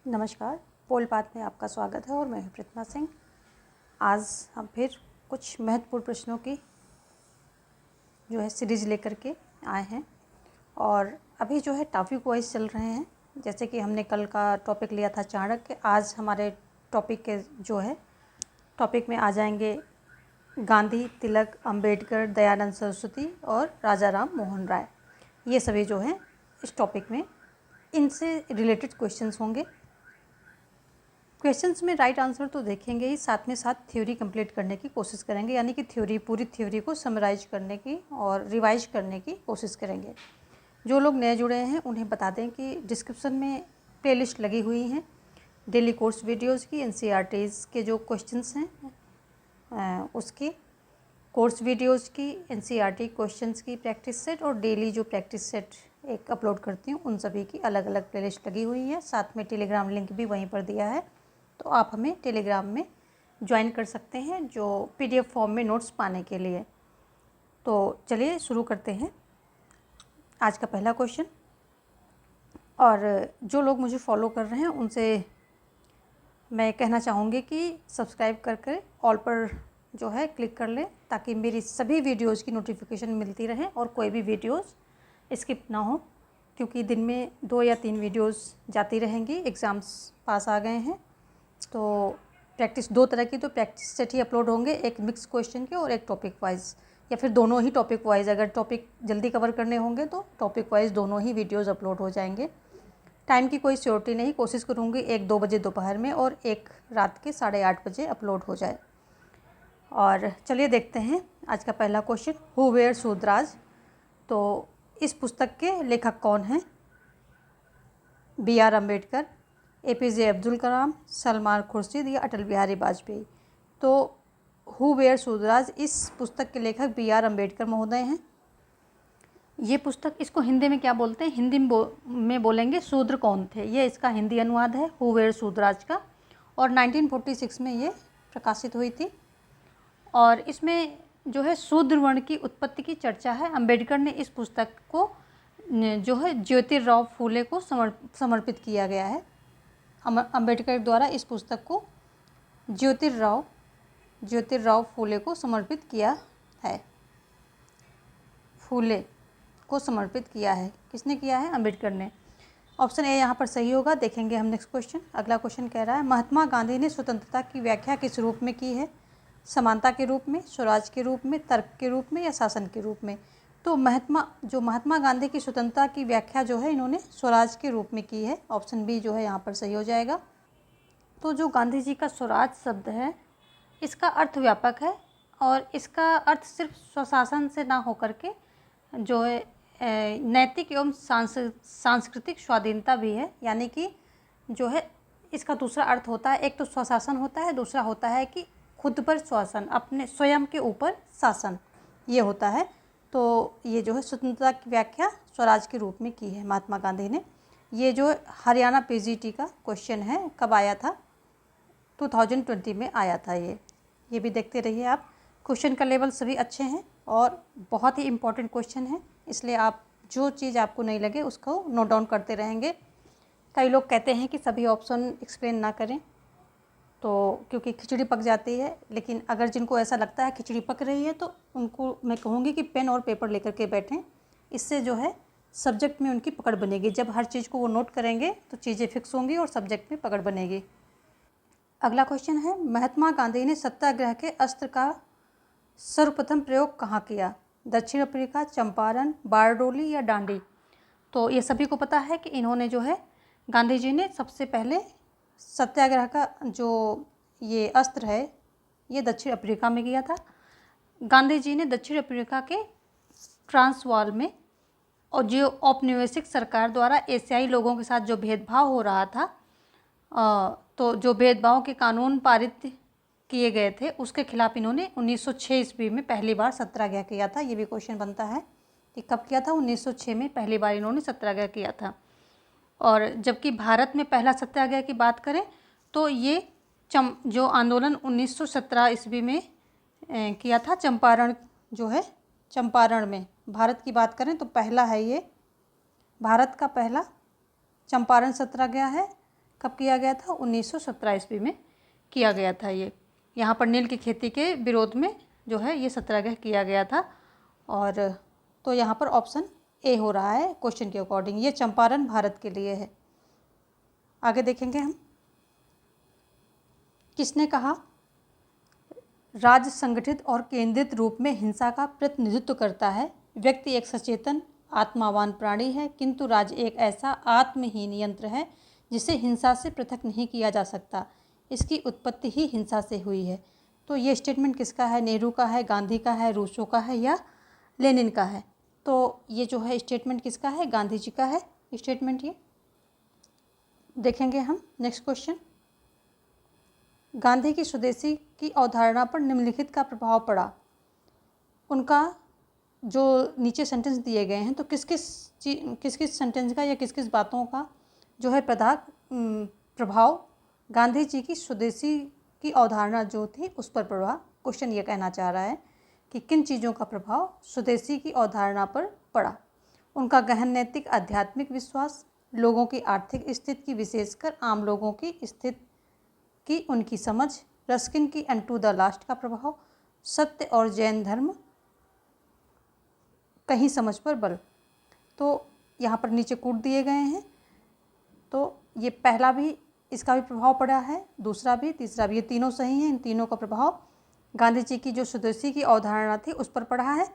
नमस्कार, पोल पाथ में आपका स्वागत है और मैं हूं प्रतिमा सिंह। आज हम फिर कुछ महत्वपूर्ण प्रश्नों की सीरीज़ लेकर के आए हैं और अभी टॉपिक वाइज चल रहे हैं। जैसे कि हमने कल का टॉपिक लिया था चाणक्य, आज हमारे टॉपिक के टॉपिक में आ जाएंगे गांधी, तिलक, अंबेडकर, दयानंद सरस्वती और राजा राम मोहन राय। ये सभी इस टॉपिक में इनसे रिलेटेड क्वेश्चंस होंगे। क्वेश्चंस में राइट आंसर तो देखेंगे ही, साथ में साथ थ्योरी कंप्लीट करने की कोशिश करेंगे, यानी कि पूरी थ्योरी को समराइज करने की और रिवाइज करने की कोशिश करेंगे। जो लोग नए जुड़े हैं उन्हें बता दें कि डिस्क्रिप्शन में प्लेलिस्ट लगी हुई हैं डेली कोर्स वीडियोज़ की, NCERTs के जो क्वेश्चंस हैं उसकी, कोर्स वीडियोज़ की, NCERT क्वेश्चंस की प्रैक्टिस सेट और डेली जो प्रैक्टिस सेट एक अपलोड करती हूँ उन सभी की अलग अलग प्लेलिस्ट लगी हुई है। साथ में टेलीग्राम लिंक भी वहीं पर दिया है, तो आप हमें टेलीग्राम में ज्वाइन कर सकते हैं जो PDF फॉर्म में नोट्स पाने के लिए। तो चलिए शुरू करते हैं आज का पहला क्वेश्चन। और जो लोग मुझे फॉलो कर रहे हैं उनसे मैं कहना चाहूँगी कि सब्सक्राइब करके ऑल पर क्लिक कर लें, ताकि मेरी सभी वीडियोज़ की नोटिफिकेशन मिलती रहे और कोई भी वीडियोज़ स्किप ना हो, क्योंकि दिन में 2 या 3 वीडियोज़ जाती रहेंगी। एग्ज़ाम्स पास आ गए हैं तो प्रैक्टिस 2 तरह की तो प्रैक्टिस सेट ही अपलोड होंगे, एक मिक्स क्वेश्चन के और एक टॉपिक वाइज, या फिर दोनों ही टॉपिक वाइज। अगर टॉपिक जल्दी कवर करने होंगे तो टॉपिक वाइज दोनों ही वीडियोज़ अपलोड हो जाएंगे। टाइम की कोई श्योरिटी नहीं, कोशिश करूँगी 1-2 बजे दोपहर में और एक रात के 8:30 बजे अपलोड हो जाए। और चलिए देखते हैं आज का पहला क्वेश्चन। Who where Shudras. तो इस पुस्तक के लेखक कौन हैं? BR अम्बेडकर, APJ अब्दुल कलाम, सलमान खुर्शीद या अटल बिहारी वाजपेयी। तो हु वेयर शूद्राज, इस पुस्तक के लेखक BR अम्बेडकर महोदय हैं। ये पुस्तक, इसको हिंदी में क्या बोलते हैं? हिंदी में बोलेंगे शूद्र कौन थे। ये इसका हिंदी अनुवाद है हु वेयर शूद्राज का, और 1946 में ये प्रकाशित हुई थी। और इसमें शूद्र वर्ण की उत्पत्ति की चर्चा है। अम्बेडकर ने इस पुस्तक को ज्योतिराव फूले को समर्पित किया गया है। अम्बेडकर द्वारा इस पुस्तक को ज्योतिराव फूले को समर्पित किया है। फूले को समर्पित किया है। किसने किया है? अम्बेडकर ने। ऑप्शन ए यहाँ पर सही होगा। देखेंगे हम नेक्स्ट क्वेश्चन। अगला क्वेश्चन कह रहा है, महात्मा गांधी ने स्वतंत्रता की व्याख्या किस रूप में की है? समानता के रूप में, स्वराज के रूप में, तर्क के रूप में या शासन के रूप में? तो महात्मा गांधी की स्वतंत्रता की व्याख्या इन्होंने स्वराज के रूप में की है। ऑप्शन बी यहाँ पर सही हो जाएगा। तो जो गांधी जी का स्वराज शब्द है, इसका अर्थ व्यापक है और इसका अर्थ सिर्फ स्वशासन से ना होकर के नैतिक एवं सांस्कृतिक स्वाधीनता भी है। यानी कि इसका दूसरा अर्थ होता है, एक तो स्वशासन होता है, दूसरा होता है कि खुद पर शासन, अपने स्वयं के ऊपर शासन, ये होता है। तो ये स्वतंत्रता की व्याख्या स्वराज के रूप में की है महात्मा गांधी ने। ये हरियाणा PGT का क्वेश्चन है, कब आया था? 2020 में आया था ये भी देखते रहिए आप। क्वेश्चन का लेवल सभी अच्छे हैं और बहुत ही इम्पोर्टेंट क्वेश्चन है, इसलिए आप जो चीज़ आपको नहीं लगे उसको नोट डाउन करते रहेंगे। कई लोग कहते हैं कि सभी ऑप्शन एक्सप्लेन ना करें, तो क्योंकि खिचड़ी पक जाती है, लेकिन अगर जिनको ऐसा लगता है खिचड़ी पक रही है तो उनको मैं कहूँगी कि पेन और पेपर लेकर के बैठें। इससे सब्जेक्ट में उनकी पकड़ बनेगी। जब हर चीज़ को वो नोट करेंगे तो चीज़ें फिक्स होंगी और सब्जेक्ट में पकड़ बनेगी। अगला क्वेश्चन है, महात्मा गांधी ने सत्याग्रह के अस्त्र का सर्वप्रथम प्रयोग कहाँ किया? दक्षिण अफ्रीका, चंपारण, बारडोली या डांडी? तो ये सभी को पता है कि इन्होंने गांधी जी ने सबसे पहले सत्याग्रह का ये अस्त्र है ये दक्षिण अफ्रीका में किया था। गांधी जी ने दक्षिण अफ्रीका के ट्रांसवाल में, और जो औपनिवेशिक सरकार द्वारा एशियाई लोगों के साथ जो भेदभाव हो रहा था, तो जो भेदभाव के कानून पारित किए गए थे उसके खिलाफ इन्होंने 1906 ईस्वी में पहली बार सत्याग्रह किया था। ये भी क्वेश्चन बनता है कि कब किया था? 1906 में पहली बार इन्होंने सत्याग्रह किया था। और जबकि भारत में पहला सत्याग्रह की बात करें तो ये जो आंदोलन 1917 ईस्वी में किया था, चंपारण चंपारण में, भारत की बात करें तो पहला है ये, भारत का पहला चंपारण सत्याग्रह है। कब किया गया था? 1917 ईस्वी में किया गया था ये। यहाँ पर नील की खेती के विरोध में जो है ये सत्याग्रह किया गया था। और तो यहाँ पर ऑप्शन ए हो रहा है क्वेश्चन के अकॉर्डिंग। ये चंपारण भारत के लिए है। आगे देखेंगे हम। किसने कहा राज्य संगठित और केंद्रित रूप में हिंसा का प्रतिनिधित्व करता है? व्यक्ति एक सचेतन आत्मावान प्राणी है, किंतु राज्य एक ऐसा आत्महीन यंत्र है जिसे हिंसा से पृथक नहीं किया जा सकता। इसकी उत्पत्ति ही हिंसा से हुई है। तो ये स्टेटमेंट किसका है? नेहरू का है, गांधी का है, रूसो का है या लेनिन का है? तो ये जो है स्टेटमेंट किसका है? गांधी जी का है स्टेटमेंट ये। देखेंगे हम नेक्स्ट क्वेश्चन। गांधी की स्वदेशी की अवधारणा पर निम्नलिखित का प्रभाव पड़ा। उनका जो नीचे सेंटेंस दिए गए हैं, तो किस किस सेंटेंस का या किस किस बातों का जो है प्रभाव गांधी जी की स्वदेशी की अवधारणा जो थी उस पर पड़ा। क्वेश्चन ये कहना चाह रहा है कि किन चीज़ों का प्रभाव स्वदेशी की अवधारणा पर पड़ा। उनका गहन नैतिक आध्यात्मिक विश्वास, लोगों की आर्थिक स्थिति की विशेषकर आम लोगों की स्थिति की उनकी समझ, रस्किन की एंड टू द लास्ट का प्रभाव, सत्य और जैन धर्म कहीं समझ पर बल। तो यहाँ पर नीचे कूट दिए गए हैं। तो ये पहला भी, इसका भी प्रभाव पड़ा है, दूसरा भी, तीसरा भी, ये तीनों सही हैं। इन तीनों का प्रभाव गांधी जी की जो स्वदेशी की अवधारणा थी उस पर पड़ा है।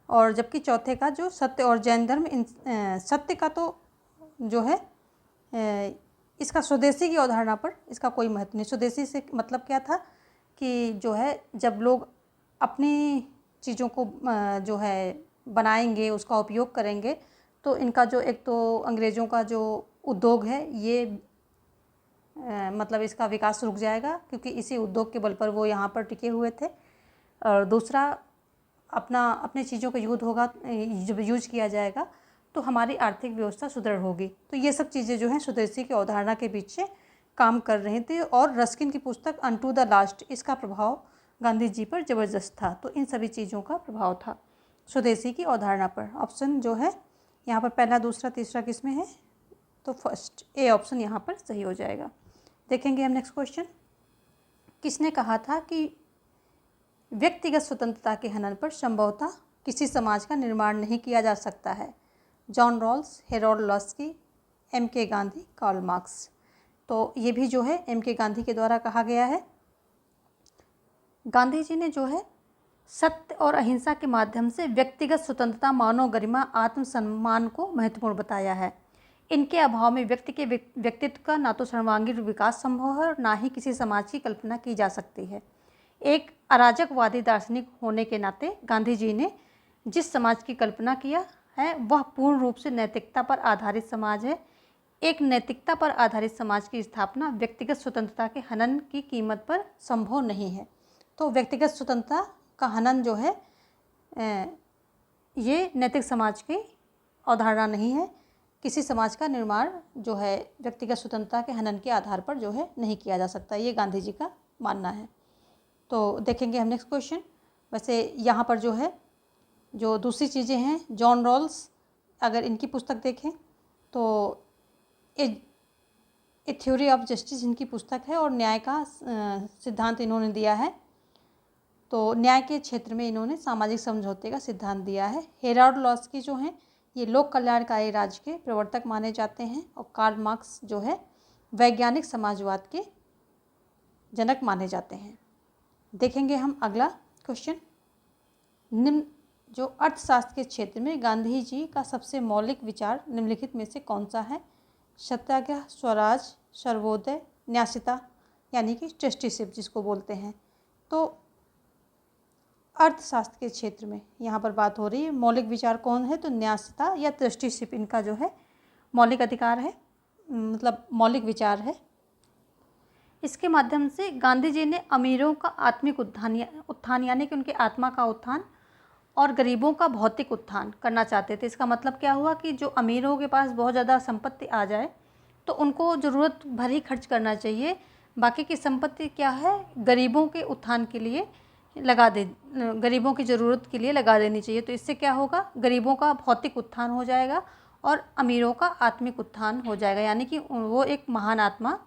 और जबकि चौथे का जो सत्य और जैन धर्म, सत्य का तो जो है इसका स्वदेशी की अवधारणा पर इसका कोई महत्व नहीं। स्वदेशी से मतलब क्या था कि जो है जब लोग अपनी चीज़ों को जो है बनाएंगे, उसका उपयोग करेंगे, तो इनका जो एक तो अंग्रेज़ों का जो उद्योग है ये मतलब इसका विकास रुक जाएगा, क्योंकि इसी उद्योग के बल पर वो यहाँ पर टिके हुए थे। और दूसरा, अपने चीज़ों का जब यूज किया जाएगा तो हमारी आर्थिक व्यवस्था सुदृढ़ होगी। तो ये सब चीज़ें जो हैं स्वदेशी की अवधारणा के पीछे काम कर रहे थे। और रस्किन की पुस्तक अनटू द लास्ट, इसका प्रभाव गांधी जी पर ज़बरदस्त था। तो इन सभी चीज़ों का प्रभाव था स्वदेशी की अवधारणा पर। ऑप्शन जो है यहाँ पर पहला, दूसरा, तीसरा किस में है? तो फर्स्ट ए ऑप्शन यहाँ पर सही हो जाएगा। देखेंगे हम नेक्स्ट क्वेश्चन। किसने कहा था कि व्यक्तिगत स्वतंत्रता के हनन पर संभवतः किसी समाज का निर्माण नहीं किया जा सकता है? John Rawls, Harold Laski, M K. Gandhi, Karl Marx. तो ये भी जो है एम.के. गांधी के द्वारा कहा गया है। गांधी जी ने जो है सत्य और अहिंसा के माध्यम से व्यक्तिगत स्वतंत्रता, मानव गरिमा, आत्मसम्मान को महत्वपूर्ण बताया है। इनके अभाव में व्यक्ति के व्यक्तित्व का ना तो सर्वांगीण विकास संभव है और ना ही किसी समाज की कल्पना की जा सकती है। एक अराजकवादी दार्शनिक होने के नाते गांधी जी ने जिस समाज की कल्पना किया है वह पूर्ण रूप से नैतिकता पर आधारित समाज है। एक नैतिकता पर आधारित समाज की स्थापना व्यक्तिगत स्वतंत्रता के हनन की कीमत पर संभव नहीं है। तो व्यक्तिगत स्वतंत्रता का हनन जो है ये नैतिक समाज की अवधारणा नहीं है। किसी समाज का निर्माण जो है व्यक्तिगत स्वतंत्रता के हनन के आधार पर जो है नहीं किया जा सकता, ये गांधी जी का मानना है। तो देखेंगे हम नेक्स्ट क्वेश्चन। वैसे यहाँ पर जो है जो दूसरी चीज़ें हैं, जॉन रॉल्स, अगर इनकी पुस्तक देखें तो ए थ्योरी ऑफ जस्टिस इनकी पुस्तक है और न्याय का सिद्धांत इन्होंने दिया है। तो न्याय के क्षेत्र में इन्होंने सामाजिक समझौते का सिद्धांत दिया है। हेरोल्ड लॉस्की जो हैं ये लोक कल्याणकारी राज्य के प्रवर्तक माने जाते हैं और कार्ल मार्क्स जो है वैज्ञानिक समाजवाद के जनक माने जाते हैं। देखेंगे हम अगला क्वेश्चन। निम्न जो अर्थशास्त्र के क्षेत्र में गांधी जी का सबसे मौलिक विचार निम्नलिखित में से कौन सा है? सत्याग्रह, स्वराज, सर्वोदय, न्यासिता यानी कि ट्रस्टीशिप जिसको बोलते हैं। तो अर्थशास्त्र के क्षेत्र में यहाँ पर बात हो रही है, मौलिक विचार कौन है? तो न्यासिता या ट्रस्टीशिप इनका जो है मौलिक अधिकार है, मतलब मौलिक विचार है। इसके माध्यम से गांधी जी ने अमीरों का आत्मिक उत्थान यानी कि उनके आत्मा का उत्थान और गरीबों का भौतिक उत्थान करना चाहते थे। इसका मतलब क्या हुआ कि जो अमीरों के पास बहुत ज़्यादा संपत्ति आ जाए तो उनको ज़रूरत भर ही खर्च करना चाहिए, बाकी की संपत्ति क्या है गरीबों के उत्थान के लिए गरीबों की ज़रूरत के लिए लगा देनी चाहिए। तो इससे क्या होगा, गरीबों का भौतिक उत्थान हो जाएगा और अमीरों का आत्मिक उत्थान हो जाएगा, यानी कि वो एक महान आत्मा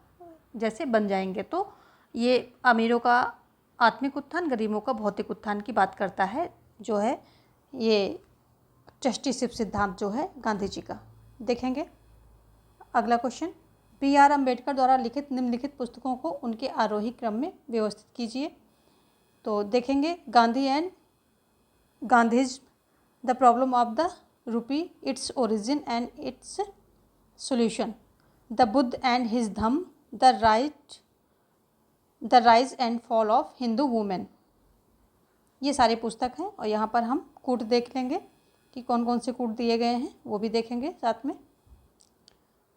जैसे बन जाएंगे। तो ये अमीरों का आत्मिक उत्थान, गरीबों का भौतिक उत्थान की बात करता है, जो है ये ट्रस्टीशिप सिद्धांत जो है गांधी जी का। देखेंगे अगला क्वेश्चन, B.R. अम्बेडकर द्वारा लिखित निम्नलिखित पुस्तकों को उनके आरोही क्रम में व्यवस्थित कीजिए। तो देखेंगे Gandhi and Gandhi's, the problem of the rupee, its origin and it's solution, the Buddha and his Dhamma, the rise and fall of Hindu women. ये सारी पुस्तक हैं और यहाँ पर हम कूट देख लेंगे कि कौन कौन से कूट दिए गए हैं, वो भी देखेंगे साथ में।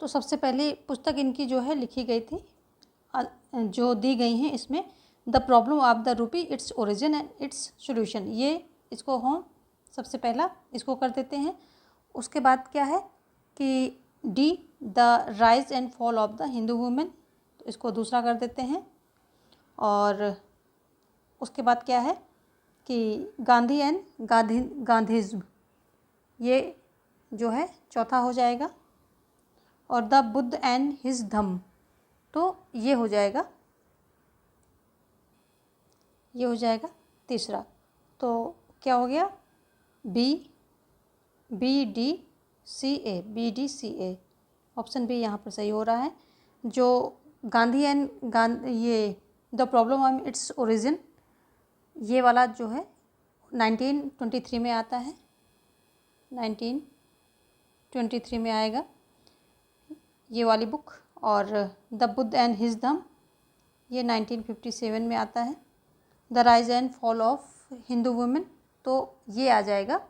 तो सबसे पहली पुस्तक इनकी जो है लिखी गई थी, जो दी गई हैं इसमें, the problem of the rupee, its origin and it's solution. ये इसको हम सबसे पहला इसको कर देते हैं। उसके बाद क्या है कि D, the rise and fall of the Hindu women, तो इसको दूसरा कर देते हैं। और उसके बाद क्या है कि गांधी एंड गांधीज्म, ये जो है चौथा हो जाएगा। और द बुद्ध एंड हिज धम्म, तो ये हो जाएगा तीसरा। तो क्या हो गया, BDCA, ऑप्शन बी यहाँ पर सही हो रहा है। जो गांधी एंड ये the problem of its origin, ये वाला जो है 1923 में आता है, 1923 में आएगा ये वाली बुक। और द बुद्ध एंड हिज धम्म, ये 1957 में आता है। The rise and fall of Hindu women, तो ये आ जाएगा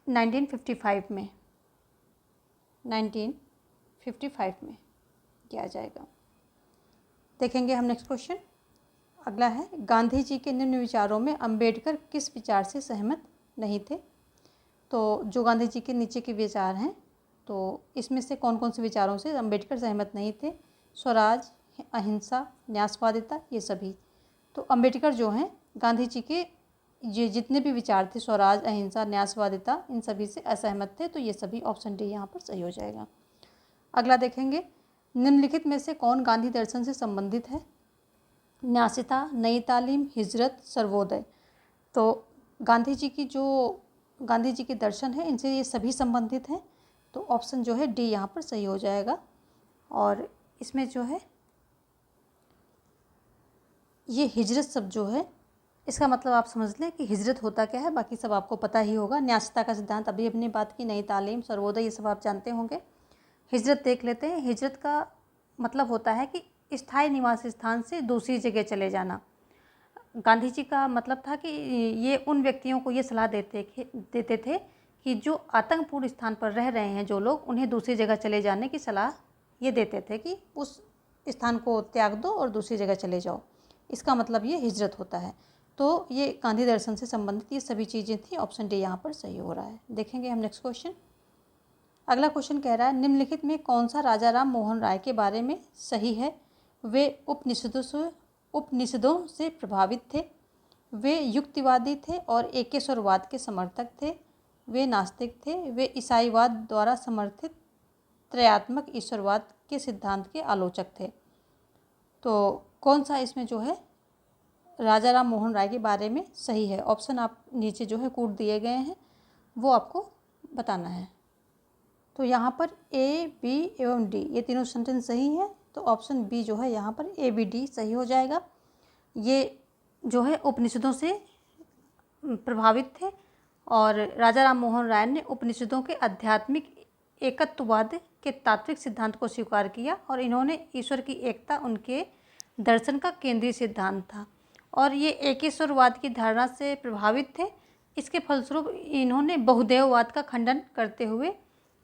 1955 में, 1955 में ये आ जाएगा। देखेंगे हम नेक्स्ट क्वेश्चन। अगला है, गांधी जी के निम्न विचारों में अम्बेडकर किस विचार से सहमत नहीं थे। तो जो गांधी जी के नीचे के विचार हैं, तो इसमें से कौन कौन से विचारों से अम्बेडकर सहमत नहीं थे। स्वराज, अहिंसा, न्यासवादिता, ये सभी। तो अम्बेडकर जो हैं गांधी जी के ये जितने भी विचार थे, स्वराज, अहिंसा, न्यासवादिता, इन सभी से असहमत थे। तो ये सभी ऑप्शन डी यहाँ पर सही हो जाएगा। अगला देखेंगे, निम्नलिखित में से कौन गांधी दर्शन से संबंधित है। न्यासिता, नई तालीम, हिजरत, सर्वोदय। तो गांधी जी के दर्शन है, इनसे ये सभी संबंधित हैं। तो ऑप्शन जो है डी यहाँ पर सही हो जाएगा। और इसमें जो है ये हिजरत शब्द जो है, इसका मतलब आप समझ लें कि हिजरत होता क्या है, बाकी सब आपको पता ही होगा। न्यासिता का सिद्धांत अभी अपनी बात की, नई तालीम, सर्वोदय, ये सब आप जानते होंगे। हिजरत देख लेते हैं। हिजरत का मतलब होता है कि स्थायी निवास स्थान से दूसरी जगह चले जाना। गांधी जी का मतलब था कि ये उन व्यक्तियों को ये सलाह देते थे कि जो आतंकपूर्ण स्थान पर रह रहे हैं जो लोग, उन्हें दूसरी जगह चले जाने की सलाह ये देते थे कि उस स्थान को त्याग दो और दूसरी जगह चले जाओ। इसका मतलब ये हिजरत होता है। तो ये गांधी दर्शन से संबंधित ये सभी चीज़ें थी। ऑप्शन डी यहाँ पर सही हो रहा है। देखेंगे हम नेक्स्ट क्वेश्चन। अगला क्वेश्चन कह रहा है, निम्नलिखित में कौन सा राजा राम मोहन राय के बारे में सही है। वे उपनिषदों से प्रभावित थे, वे युक्तिवादी थे और एकेश्वरवाद के समर्थक थे, वे नास्तिक थे, वे ईसाईवाद द्वारा समर्थित त्रयात्मक ईश्वरवाद के सिद्धांत के आलोचक थे। तो कौन सा इसमें जो है राजा राम मोहन राय के बारे में सही है। ऑप्शन आप नीचे जो है कूट दिए गए हैं, वो आपको बताना है। तो यहाँ पर ए, बी एवं डी, ये तीनों सेंटेंस सही है। तो ऑप्शन बी जो है यहाँ पर ए, बी, डी सही हो जाएगा। ये जो है उपनिषदों से प्रभावित थे और राजा राम मोहन राय ने उपनिषदों के आध्यात्मिक एकत्ववाद के तात्विक सिद्धांत को स्वीकार किया और इन्होंने ईश्वर की एकता उनके दर्शन का केंद्रीय सिद्धांत था। और ये एकेश्वरवाद की धारणा से प्रभावित थे। इसके फलस्वरूप इन्होंने बहुदेववाद का खंडन करते हुए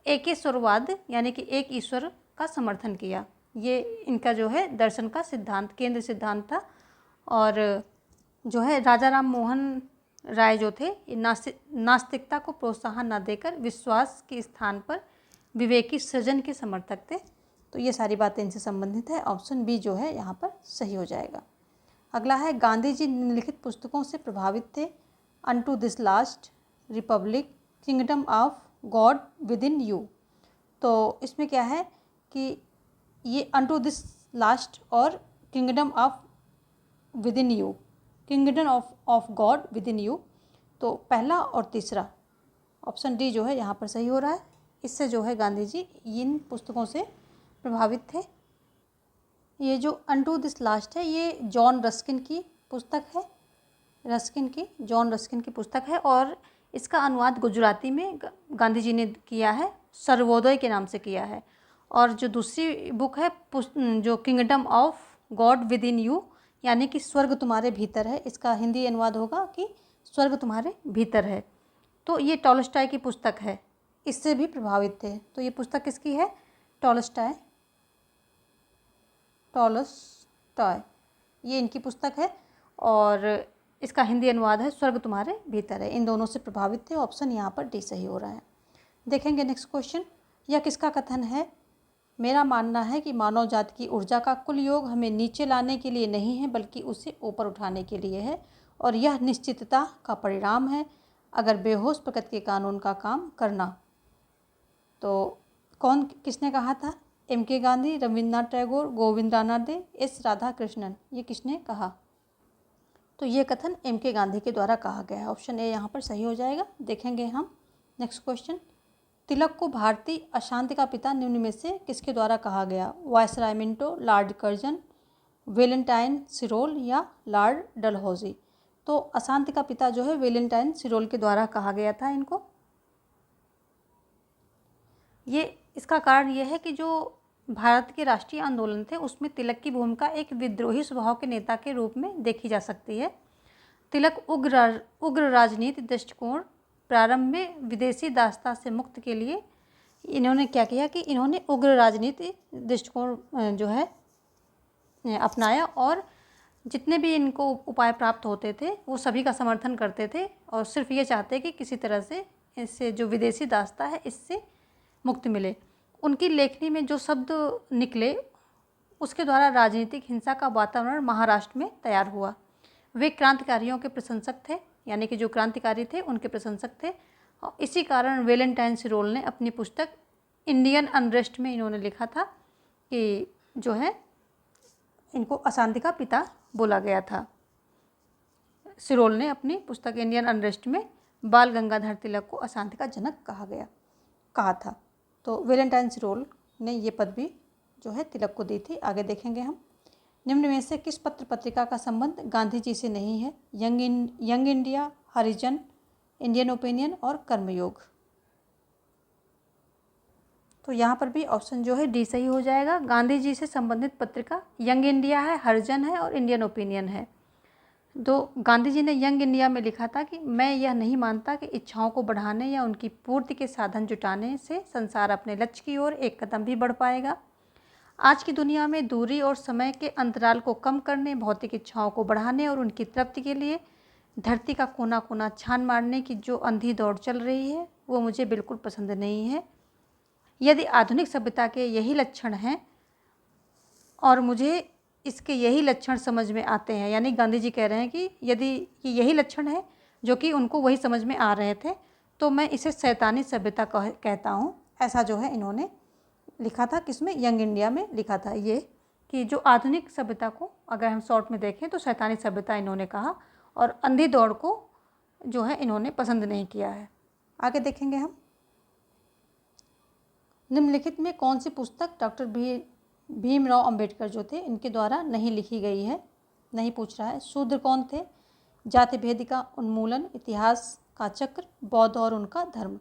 एकेश्वरवाद यानी कि एक ईश्वर का समर्थन किया। ये इनका जो है दर्शन का सिद्धांत, केंद्र सिद्धांत था। और जो है राजा राम मोहन राय जो थे, नास्तिकता को प्रोत्साहन न देकर विश्वास के स्थान पर विवेकी सृजन के समर्थक थे। तो ये सारी बातें इनसे संबंधित है। ऑप्शन बी जो है यहाँ पर सही हो जाएगा। अगला है, गांधी जी निम्नलिखित पुस्तकों से प्रभावित थे। Unto this last, Republic, kingdom of God with in you. तो इसमें क्या है कि ये अनटू दिस लास्ट और kingdom of with in you, kingdom of God with in you. तो पहला और तीसरा ऑप्शन डी जो है यहाँ पर सही हो रहा है। इससे जो है गांधी जी इन पुस्तकों से प्रभावित थे। ये जो अनटू दिस लास्ट है ये जॉन रस्किन की पुस्तक है, जॉन रस्किन की पुस्तक है और इसका अनुवाद गुजराती में गांधी जी ने किया है, सर्वोदय के नाम से किया है। और जो दूसरी बुक है जो kingdom of God with in you, यानी कि स्वर्ग तुम्हारे भीतर है, इसका हिंदी अनुवाद होगा कि स्वर्ग तुम्हारे भीतर है। तो ये टॉलस्टॉय की पुस्तक है, इससे भी प्रभावित थे। तो ये पुस्तक किसकी है? टॉलस्टॉय, ये इनकी पुस्तक है और इसका हिंदी अनुवाद है स्वर्ग तुम्हारे भीतर है। इन दोनों से प्रभावित थे। ऑप्शन यहाँ पर डी सही हो रहा है। देखेंगे नेक्स्ट क्वेश्चन। यह किसका कथन है? मेरा मानना है कि मानव जाति की ऊर्जा का कुल योग हमें नीचे लाने के लिए नहीं है बल्कि उसे ऊपर उठाने के लिए है और यह निश्चितता का परिणाम है अगर बेहोश प्रकृति के कानून का काम करना। तो किसने कहा था? M.K. गांधी, रविन्द्रनाथ टैगोर, गोविंदरानाथ दे, एस राधा कृष्णन। ये किसने कहा? तो ये कथन M.K. गांधी के द्वारा कहा गया है। ऑप्शन ए यहाँ पर सही हो जाएगा। देखेंगे हम नेक्स्ट क्वेश्चन। तिलक को भारतीय अशांति का पिता निम्न में से किसके द्वारा कहा गया? Viceroy Minto, lord Curzon, Valentine Chirol या लॉर्ड डलहौजी। तो अशांति का पिता जो है वेलेंटाइन सिरोल के द्वारा कहा गया था इनको। इसका कारण ये है कि जो भारत के राष्ट्रीय आंदोलन थे उसमें तिलक की भूमिका एक विद्रोही स्वभाव के नेता के रूप में देखी जा सकती है। तिलक उग्र राजनीति दृष्टिकोण प्रारंभ में विदेशी दासता से मुक्त के लिए इन्होंने क्या किया कि इन्होंने उग्र राजनीति दृष्टिकोण जो है अपनाया और जितने भी इनको उपाय प्राप्त होते थे वो सभी का समर्थन करते थे और सिर्फ ये चाहते कि किसी तरह से इससे जो विदेशी दासता है इससे मुक्ति मिले। उनकी लेखनी में जो शब्द निकले उसके द्वारा राजनीतिक हिंसा का वातावरण महाराष्ट्र में तैयार हुआ। वे क्रांतिकारियों के प्रशंसक थे, यानी कि जो क्रांतिकारी थे उनके प्रशंसक थे और इसी कारण वेलेंटाइन सिरोल ने अपनी पुस्तक इंडियन अनरेस्ट में इन्होंने लिखा था कि जो है इनको अशांति का पिता बोला गया था। सिरोल ने अपनी पुस्तक इंडियन अनरेस्ट में बाल गंगाधर तिलक को अशांति का जनक कहा था। तो वेलेंटाइन सिरोल ने ये पदवी जो है तिलक को दी थी। आगे देखेंगे हम। निम्न में से किस पत्र पत्रिका का संबंध गांधी जी से नहीं है? यंग इंडिया, हरिजन, इंडियन ओपिनियन और कर्मयोग। तो यहाँ पर भी ऑप्शन जो है डी सही हो जाएगा। गांधी जी से संबंधित पत्रिका यंग इंडिया है, हरिजन है और इंडियन ओपिनियन है। तो गांधी जी ने यंग इंडिया में लिखा था कि मैं यह नहीं मानता कि इच्छाओं को बढ़ाने या उनकी पूर्ति के साधन जुटाने से संसार अपने लक्ष्य की ओर एक कदम भी बढ़ पाएगा। आज की दुनिया में दूरी और समय के अंतराल को कम करने, भौतिक इच्छाओं को बढ़ाने और उनकी तृप्ति के लिए धरती का कोना कोना छान मारने की जो अंधी दौड़ चल रही है वो मुझे बिल्कुल पसंद नहीं है। यदि आधुनिक सभ्यता के यही लक्षण हैं और मुझे इसके यही लक्षण समझ में आते हैं, यानी गांधी जी कह रहे हैं कि यदि यही लक्षण है जो कि उनको वही समझ में आ रहे थे तो मैं इसे शैतानी सभ्यता कहता हूँ। ऐसा जो है इन्होंने लिखा था, किसमें? यंग इंडिया में लिखा था ये कि जो आधुनिक सभ्यता को अगर हम शॉर्ट में देखें तो शैतानी सभ्यता इन्होंने कहा और अंधी दौड़ को जो है इन्होंने पसंद नहीं किया है। आगे देखेंगे हम। निम्नलिखित में कौन सी पुस्तक डॉक्टर भीमराव अंबेडकर जो थे इनके द्वारा नहीं लिखी गई है? नहीं पूछ रहा है। शूद्र कौन थे? जाति भेद का उन्मूलन, इतिहास का चक्र, बौद्ध और उनका धर्म।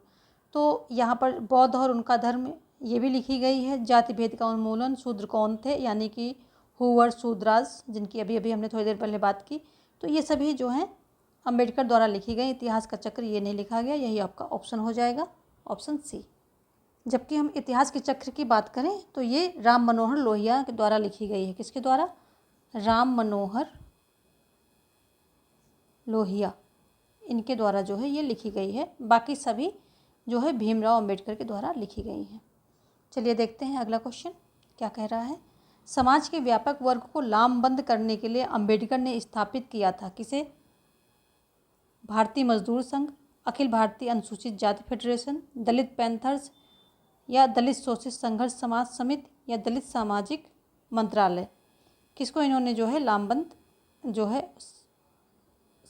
तो यहाँ पर बौद्ध और उनका धर्म ये भी लिखी गई है। जाति भेद का उन्मूलन, शूद्र कौन थे यानी कि हुवर शूद्रास, जिनकी अभी हमने थोड़ी देर पहले बात की। तो ये सभी जो हैं अंबेडकर द्वारा लिखी गई। इतिहास का चक्र ये नहीं लिखा गया, यही आपका ऑप्शन हो जाएगा, ऑप्शन सी। जबकि हम इतिहास के चक्र की बात करें तो ये राम मनोहर लोहिया के द्वारा लिखी गई है। किसके द्वारा? राम मनोहर लोहिया, इनके द्वारा जो है ये लिखी गई है। बाकी सभी जो है भीमराव अंबेडकर के द्वारा लिखी गई हैं। चलिए देखते हैं अगला क्वेश्चन क्या कह रहा है। समाज के व्यापक वर्ग को लामबंद करने के लिए अंबेडकर ने स्थापित किया था किसे? भारतीय मजदूर संघ, अखिल भारतीय अनुसूचित जाति फेडरेशन, दलित पैंथर्स या दलित शोषित संघर्ष समाज समिति या दलित सामाजिक मंत्रालय। किसको इन्होंने जो है लामबंद जो है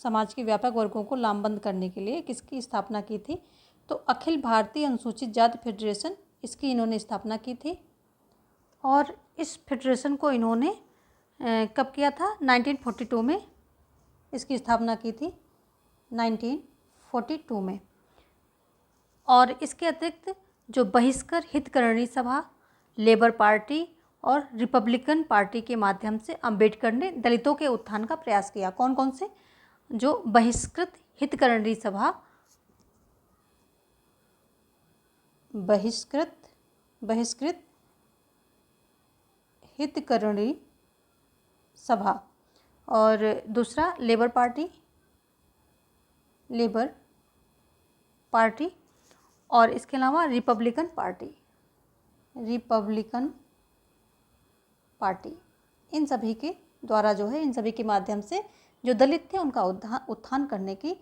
समाज के व्यापक वर्गों को लामबंद करने के लिए किसकी स्थापना की थी? तो अखिल भारतीय अनुसूचित जाति फेडरेशन, इसकी इन्होंने स्थापना की थी। और इस फेडरेशन को इन्होंने कब किया था? 1942 में इसकी स्थापना की थी, 1942 में। और इसके अतिरिक्त जो बहिष्कर हितकरणी सभा, लेबर पार्टी और रिपब्लिकन पार्टी के माध्यम से अंबेडकर ने दलितों के उत्थान का प्रयास किया। कौन कौन से? जो बहिष्कृत हितकरणी सभा, बहिष्कृत हितकरणी सभा, और दूसरा लेबर पार्टी, और इसके अलावा रिपब्लिकन पार्टी। इन सभी के द्वारा जो है, इन सभी के माध्यम से जो दलित थे उनका उत्थान करने की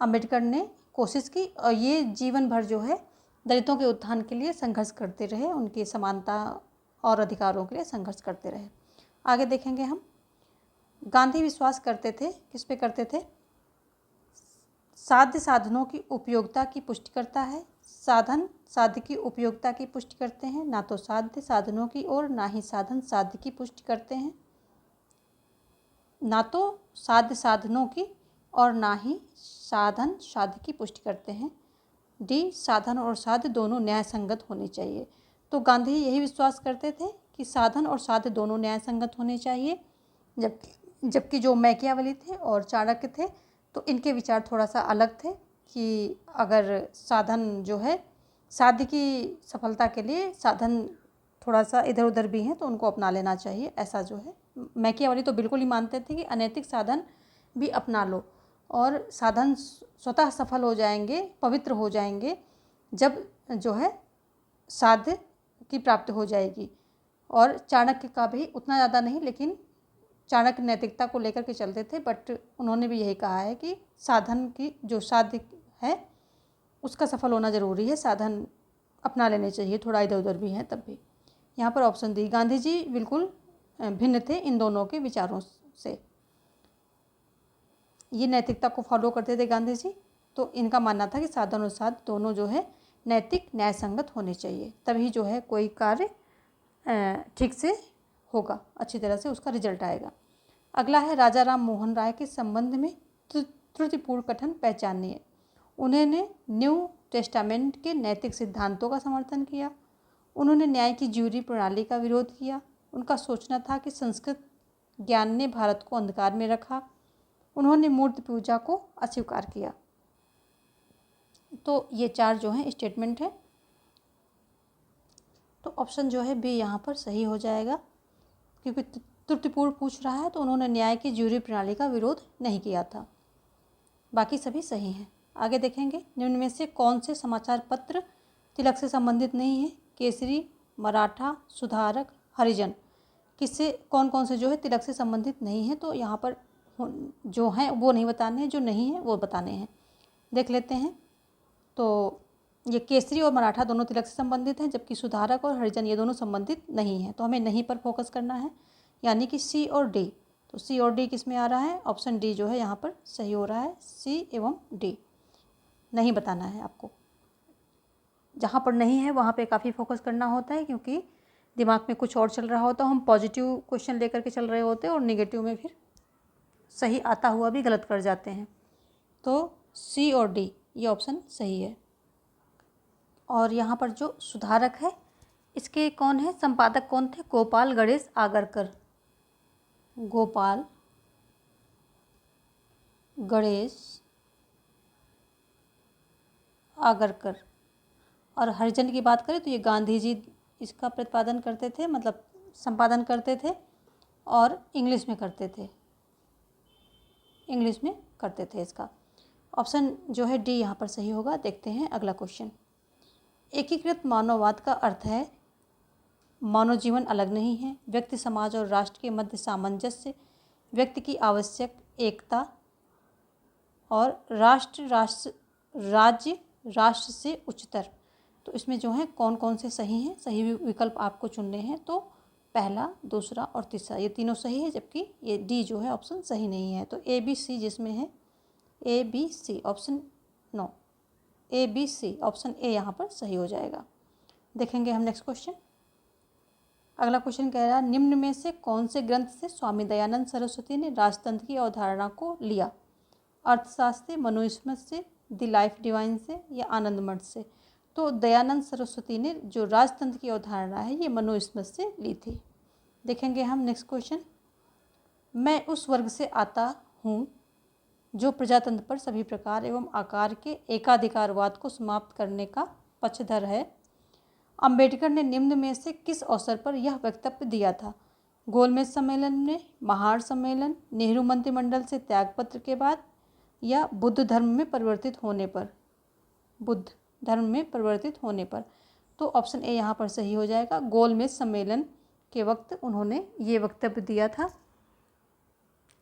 अंबेडकर ने कोशिश की। और ये जीवन भर जो है दलितों के उत्थान के लिए संघर्ष करते रहे, उनकी समानता और अधिकारों के लिए संघर्ष करते रहे। आगे देखेंगे हम। गांधी विश्वास करते थे, किस पे करते थे? साध्य साधनों की उपयोगिता की पुष्टि करता है। साधन साध्य की उपयोगिता की पुष्टि करते हैं, ना तो साध्य साधनों की और ना ही साधन साध्य की पुष्टि करते हैं। ना तो साध्य साधनों की और ना ही साधन साध्य की पुष्टि करते हैं। डी, साधन और साध्य दोनों न्याय संगत होने चाहिए। तो गांधी यही विश्वास करते थे कि साधन और साध्य दोनों न्याय संगत होने चाहिए। जबकि जो मैकियावेली थे और चाणक्य थे तो इनके विचार थोड़ा सा अलग थे कि अगर साधन जो है, साध्य की सफलता के लिए साधन थोड़ा सा इधर उधर भी हैं तो उनको अपना लेना चाहिए। ऐसा जो है मैकियावेली तो बिल्कुल ही मानते थे कि अनैतिक साधन भी अपना लो और साधन स्वतः सफल हो जाएंगे, पवित्र हो जाएंगे जब जो है साध्य की प्राप्ति हो जाएगी। और चाणक्य का भी उतना ज़्यादा नहीं, लेकिन चाणक्य नैतिकता को लेकर के चलते थे, बट उन्होंने भी यही कहा है कि साधन की जो साध्य है उसका सफल होना ज़रूरी है, साधन अपना लेने चाहिए, थोड़ा इधर उधर भी हैं तब भी। यहाँ पर ऑप्शन दी, गांधी जी बिल्कुल भिन्न थे इन दोनों के विचारों से। ये नैतिकता को फॉलो करते थे गांधी जी, तो इनका मानना था कि साधन और साध्य दोनों जो है नैतिक न्याय संगत होने चाहिए, तभी जो है कोई कार्य ठीक से होगा, अच्छी तरह से उसका रिजल्ट आएगा। अगला है राजा राम मोहन राय के संबंध में त्रुटिपूर्ण कथन पहचानिए। उन्होंने न्यू टेस्टामेंट के नैतिक सिद्धांतों का समर्थन किया। उन्होंने न्याय की ज्यूरी प्रणाली का विरोध किया। उनका सोचना था कि संस्कृत ज्ञान ने भारत को अंधकार में रखा। उन्होंने मूर्ति पूजा को अस्वीकार किया। तो ये चार जो हैं स्टेटमेंट है, तो ऑप्शन जो है बी यहाँ पर सही हो जाएगा, क्योंकि त्रुटिपूर्ण पूछ रहा है तो उन्होंने न्याय की ज्यूरी प्रणाली का विरोध नहीं किया था। बाकी सभी सही हैं। आगे देखेंगे, निम्न में से कौन से समाचार पत्र तिलक से संबंधित नहीं है? केसरी, मराठा, सुधारक, हरिजन। किससे, कौन कौन से जो है तिलक से संबंधित नहीं है? तो यहाँ पर जो हैं वो नहीं बताने हैं, जो नहीं है वो बताने हैं। देख लेते हैं। तो ये केसरी और मराठा दोनों तिलक से संबंधित हैं, जबकि सुधारक और हरिजन ये दोनों संबंधित नहीं हैं। तो हमें नहीं पर फोकस करना है, यानी कि सी और डी। तो सी और डी किस में आ रहा है? ऑप्शन डी जो है यहाँ पर सही हो रहा है। सी एवं डी नहीं बताना है आपको। जहाँ पर नहीं है वहाँ पे काफ़ी फोकस करना होता है, क्योंकि दिमाग में कुछ और चल रहा होता है, हम पॉजिटिव क्वेश्चन लेकर के चल रहे होते हैं और नेगेटिव में फिर सही आता हुआ भी गलत कर जाते हैं। तो सी और डी ये ऑप्शन सही है। और यहाँ पर जो सुधारक है इसके कौन है संपादक, कौन थे? गोपाल गणेश आगरकर। गोपाल गणेश आगरकर। और हरिजन की बात करें तो ये गांधी जी इसका प्रतिपादन करते थे, मतलब संपादन करते थे और इंग्लिश में करते थे इसका। ऑप्शन जो है डी यहाँ पर सही होगा। देखते हैं अगला क्वेश्चन। एकीकृत मानववाद का अर्थ है मानव जीवन अलग नहीं है, व्यक्ति, समाज और राष्ट्र के मध्य सामंजस्य, व्यक्ति की आवश्यक एकता और राज्य राष्ट्र से उच्चतर। तो इसमें जो है कौन कौन से सही हैं, सही विकल्प आपको चुनने हैं। तो पहला, दूसरा और तीसरा ये तीनों सही है, जबकि ये डी जो है ऑप्शन सही नहीं है। तो ए बी सी जिसमें है, A B C option no, A B C option A यहाँ पर सही हो जाएगा। देखेंगे हम नेक्स्ट क्वेश्चन। अगला क्वेश्चन कह रहा है, निम्न में से कौन से ग्रंथ से स्वामी दयानंद सरस्वती ने राजतंत्र की अवधारणा को लिया? अर्थशास्त्र से, मनुस्मृत से, द लाइफ डिवाइन से या आनंद मठ से? तो दयानंद सरस्वती ने जो राजतंत्र की अवधारणा है ये मनुस्मृत से ली थी। देखेंगे हम नेक्स्ट क्वेश्चन। मैं उस वर्ग से आता हूँ जो प्रजातंत्र पर सभी प्रकार एवं आकार के एकाधिकारवाद को समाप्त करने का पक्षधर है। अंबेडकर ने निम्न में से किस अवसर पर यह वक्तव्य दिया था? गोलमेज सम्मेलन में, महार सम्मेलन, नेहरू मंत्रिमंडल से त्यागपत्र के बाद या बुद्ध धर्म में परिवर्तित होने पर? बुद्ध धर्म में परिवर्तित होने पर। तो ऑप्शन ए यहाँ पर सही हो जाएगा। गोलमेज सम्मेलन के वक्त उन्होंने ये वक्तव्य दिया था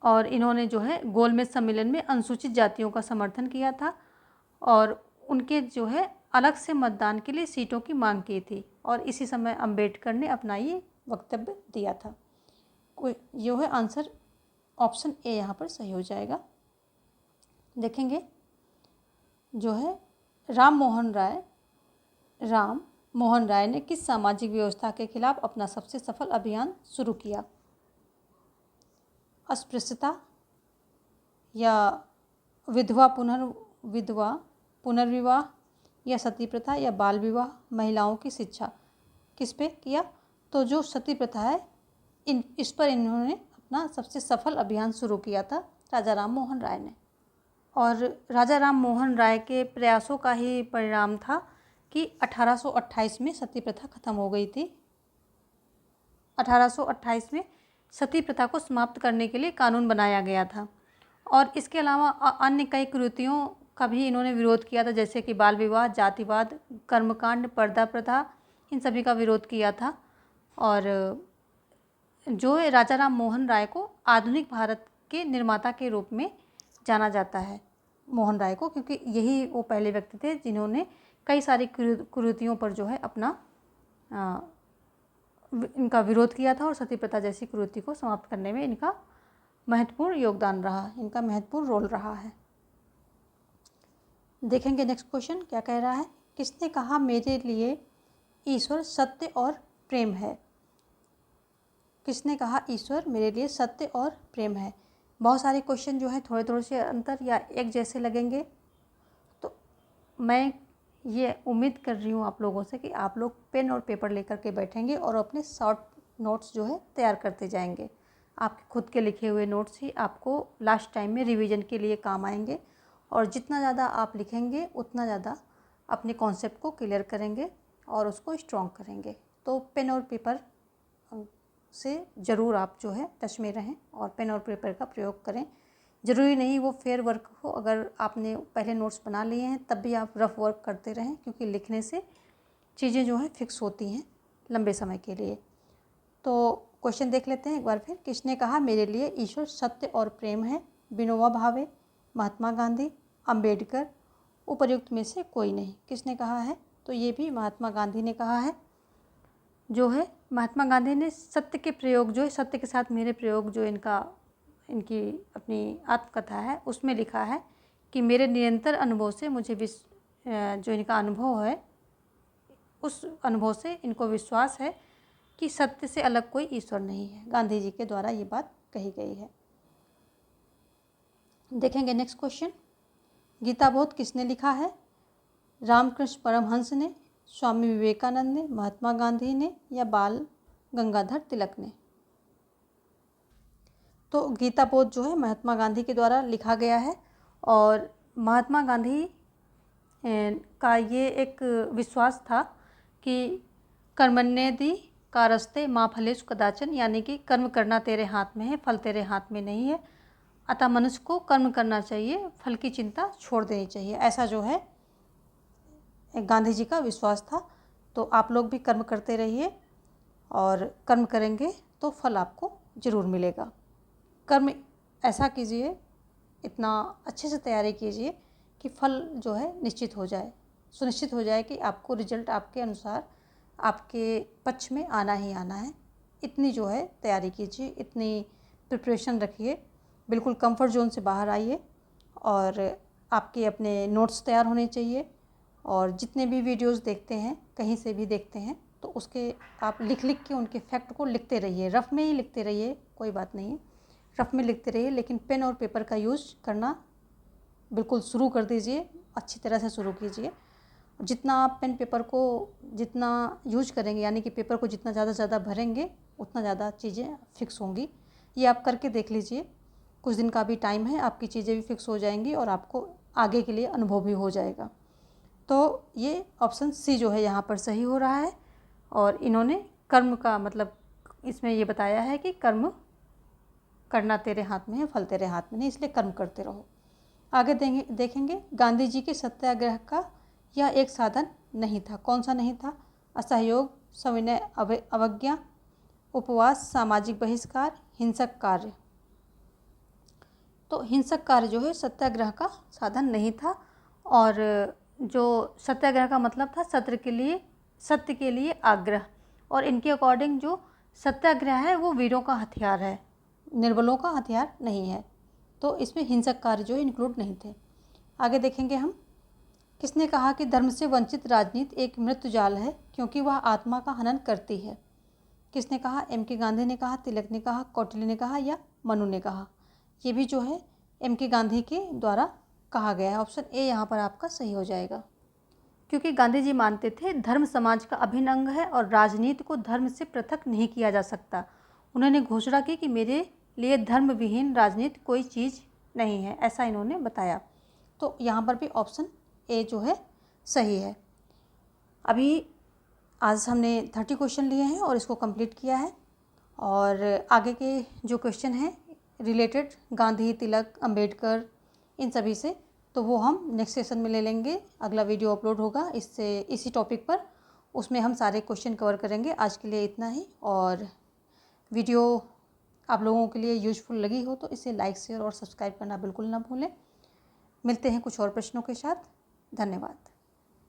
और इन्होंने जो है गोलमेज सम्मेलन में अनुसूचित जातियों का समर्थन किया था और उनके जो है अलग से मतदान के लिए सीटों की मांग की थी और इसी समय अंबेडकर ने अपना ये वक्तव्य दिया था। कोई जो है आंसर ऑप्शन ए यहाँ पर सही हो जाएगा। देखेंगे जो है राम मोहन राय ने किस सामाजिक व्यवस्था के खिलाफ अपना सबसे सफल अभियान शुरू किया? अस्पृश्यता या विधवा पुनर्विवाह या सती प्रथा या बाल विवाह, महिलाओं की शिक्षा, किस पे किया? तो जो सती प्रथा है इस पर इन्होंने अपना सबसे सफल अभियान शुरू किया था राजा राम मोहन राय ने। और राजा राम मोहन राय के प्रयासों का ही परिणाम था कि 1828 में सती प्रथा खत्म हो गई थी। 1828 में सती प्रथा को समाप्त करने के लिए कानून बनाया गया था और इसके अलावा अन्य कई कुरीतियों का भी इन्होंने विरोध किया था, जैसे कि बाल विवाह, जातिवाद, कर्मकांड, पर्दा प्रथा, इन सभी का विरोध किया था। और जो है राजा राम मोहन राय को आधुनिक भारत के निर्माता के रूप में जाना जाता है, मोहन राय को, क्योंकि यही वो पहले व्यक्ति थे जिन्होंने कई सारी कुरीतियों पर जो है अपना इनका विरोध किया था और सती प्रथा जैसी कुरीति को समाप्त करने में इनका महत्वपूर्ण योगदान रहा, इनका महत्वपूर्ण रोल रहा है। देखेंगे नेक्स्ट क्वेश्चन क्या कह रहा है। किसने कहा मेरे लिए ईश्वर सत्य और प्रेम है? किसने कहा ईश्वर मेरे लिए सत्य और प्रेम है? बहुत सारे क्वेश्चन जो है थोड़े थोड़े से अंतर या एक जैसे लगेंगे, तो मैं ये उम्मीद कर रही हूँ आप लोगों से कि आप लोग पेन और पेपर लेकर के बैठेंगे और अपने शॉर्ट नोट्स जो है तैयार करते जाएंगे। आपके खुद के लिखे हुए नोट्स ही आपको लास्ट टाइम में रिवीजन के लिए काम आएंगे और जितना ज़्यादा आप लिखेंगे उतना ज़्यादा अपने कॉन्सेप्ट को क्लियर करेंगे और उसको स्ट्रॉन्ग करेंगे। तो पेन और पेपर से ज़रूर आप जो है टच में रहें और पेन और पेपर का प्रयोग करें। ज़रूरी नहीं वो फेयर वर्क हो, अगर आपने पहले नोट्स बना लिए हैं तब भी आप रफ वर्क करते रहें, क्योंकि लिखने से चीज़ें जो हैं फिक्स होती हैं लंबे समय के लिए। तो क्वेश्चन देख लेते हैं एक बार फिर। किसने कहा मेरे लिए ईश्वर सत्य और प्रेम है? विनोबा भावे, महात्मा गांधी, अंबेडकर, उपर्युक्त में से कोई नहीं। किसने कहा है? तो ये भी महात्मा गांधी ने कहा है। जो है महात्मा गांधी ने सत्य के प्रयोग जो है, सत्य के साथ मेरे प्रयोग जो इनकी अपनी आत्मकथा है उसमें लिखा है कि मेरे निरंतर अनुभव से मुझे जो इनका अनुभव है उस अनुभव से इनको विश्वास है कि सत्य से अलग कोई ईश्वर नहीं है। गांधी जी के द्वारा ये बात कही गई है। देखेंगे नेक्स्ट क्वेश्चन। गीता बोध किसने लिखा है? रामकृष्ण परमहंस ने, स्वामी विवेकानंद ने, महात्मा गांधी ने या बाल गंगाधर तिलक ने? तो गीता बोध जो है महात्मा गांधी के द्वारा लिखा गया है और महात्मा गांधी का ये एक विश्वास था कि कर्मण्येधि कारस्ते माँ फलेषु कदाचन, यानी कि कर्म करना तेरे हाथ में है, फल तेरे हाथ में नहीं है। अतः मनुष्य को कर्म करना चाहिए, फल की चिंता छोड़ देनी चाहिए। ऐसा जो है गांधी जी का विश्वास था। तो आप लोग भी कर्म करते रहिए और कर्म करेंगे तो फल आपको ज़रूर मिलेगा। कर्म ऐसा कीजिए, इतना अच्छे से तैयारी कीजिए कि फल जो है निश्चित हो जाए। सुनिश्चित हो जाए कि आपको रिजल्ट आपके अनुसार आपके पक्ष में आना ही आना है। इतनी जो है तैयारी कीजिए, इतनी प्रिपरेशन रखिए, बिल्कुल कंफर्ट जोन से बाहर आइए और आपके अपने नोट्स तैयार होने चाहिए। और जितने भी वीडियोस देखते हैं, कहीं से भी देखते हैं, तो उसके आप लिख लिख के उनके फैक्ट को लिखते रहिए, रफ़ में ही लिखते रहिए, कोई बात नहीं है, रफ़ में लिखते रहिए, लेकिन पेन और पेपर का यूज़ करना बिल्कुल शुरू कर दीजिए, अच्छी तरह से शुरू कीजिए। जितना आप पेन पेपर को जितना यूज करेंगे, यानी कि पेपर को जितना ज़्यादा भरेंगे, उतना ज़्यादा चीज़ें फिक्स होंगी। ये आप करके देख लीजिए, कुछ दिन का भी टाइम है, आपकी चीज़ें भी फिक्स हो जाएंगी और आपको आगे के लिए अनुभव भी हो जाएगा। तो ये ऑप्शन सी जो है यहाँ पर सही हो रहा है। और इन्होंने कर्म का मतलब इसमें ये बताया है कि कर्म करना तेरे हाथ में है, फल तेरे हाथ में नहीं, इसलिए कर्म करते रहो। आगे देखेंगे गांधी जी के सत्याग्रह का यह एक साधन नहीं था। कौन सा नहीं था? असहयोग, सविनय अवज्ञा, उपवास, सामाजिक बहिष्कार, हिंसक कार्य। तो हिंसक कार्य जो है सत्याग्रह का साधन नहीं था। और जो सत्याग्रह का मतलब था सत्य के लिए आग्रह। और इनके अकॉर्डिंग जो सत्याग्रह है वो वीरों का हथियार है, निर्बलों का हथियार नहीं है। तो इसमें हिंसक कार्य जो इंक्लूड नहीं थे। आगे देखेंगे हम। किसने कहा कि धर्म से वंचित राजनीति एक मृत्यु जाल है क्योंकि वह आत्मा का हनन करती है? किसने कहा? M.K. गांधी ने कहा, तिलक ने कहा, कौटिल्य ने कहा या मनु ने कहा? ये भी जो है M.K. गांधी के द्वारा कहा गया है। ऑप्शन ए यहाँ पर आपका सही हो जाएगा, क्योंकि गांधी जी मानते थे धर्म समाज का अभिन्न अंग है और राजनीति को धर्म से पृथक नहीं किया जा सकता। उन्होंने घोषणा की कि मेरे लिए धर्म विहीन राजनीति कोई चीज़ नहीं है, ऐसा इन्होंने बताया। तो यहाँ पर भी ऑप्शन ए जो है सही है। अभी आज हमने 30 क्वेश्चन लिए हैं और इसको कंप्लीट किया है। और आगे के जो क्वेश्चन हैं रिलेटेड गांधी, तिलक, अंबेडकर, इन सभी से, तो वो हम नेक्स्ट सेशन में ले लेंगे। अगला वीडियो अपलोड होगा इसी टॉपिक पर, उसमें हम सारे क्वेश्चन कवर करेंगे। आज के लिए इतना ही। और वीडियो आप लोगों के लिए यूजफुल लगी हो तो इसे लाइक, शेयर और सब्सक्राइब करना बिल्कुल ना भूलें। मिलते हैं कुछ और प्रश्नों के साथ। धन्यवाद।